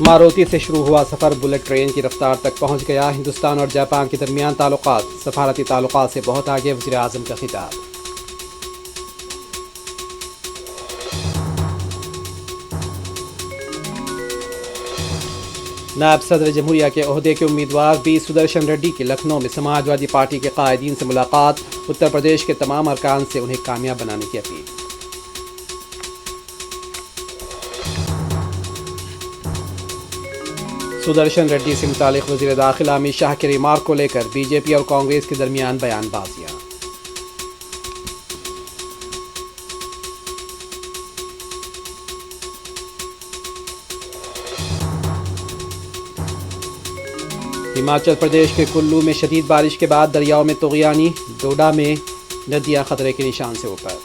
ماروتی سے شروع ہوا سفر بلٹ ٹرین کی رفتار تک پہنچ گیا. ہندوستان اور جاپان کے درمیان تعلقات سفارتی تعلقات سے بہت آگے. وزیر اعظم کا خطاب. نائب صدر جمہوریہ کے عہدے کے امیدوار بی سدرشن ریڈی کی لکھنؤ میں سماجوادی پارٹی کے قائدین سے ملاقات. اتر پردیش کے تمام ارکان سے انہیں کامیاب بنانے کی اپیل. سدرشن ریڈی سے متعلق وزیر داخلہ امت شاہ کے ریمارک کو لے کر بی جے پی اور کانگریس کے درمیان بیان بازیاں. ہماچل پردیش کے کلو میں شدید بارش کے بعد دریاؤں میں طغیانی. ڈوڈا میں ندیاں خطرے کے نشان سے اوپر.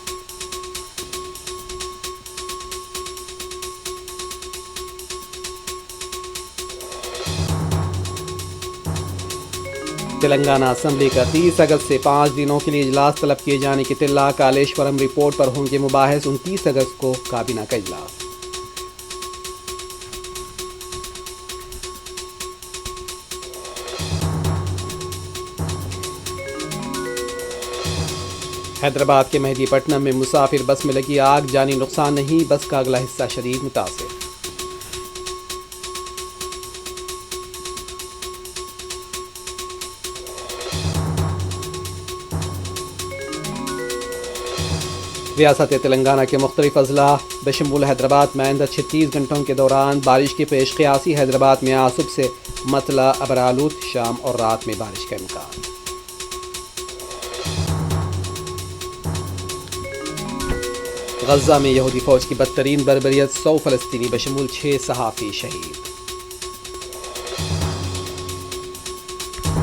تلنگانہ اسمبلی کا 30 اگست سے 5 دنوں کے لیے اجلاس طلب کیے جانے کی اطلاع. کالیشورم رپورٹ پر ہوں گے مباحث. 29 اگست کو کابینہ کا اجلاس. حیدرآباد کے مہدی پٹنم میں مسافر بس میں لگی آگ. جانی نقصان نہیں. بس کا اگلا حصہ شدید متاثر. ریاست تلنگانہ کے مختلف اضلاع بشمول حیدرآباد میں آئندہ 36 گھنٹوں کے دوران بارش کی پیش قیاسی. حیدرآباد میں آج صبح سے مطلع ابرآلود. شام اور رات میں بارش کا امکان. غزہ میں یہودی فوج کی بدترین بربریت. 100 فلسطینی بشمول 6 صحافی شہید.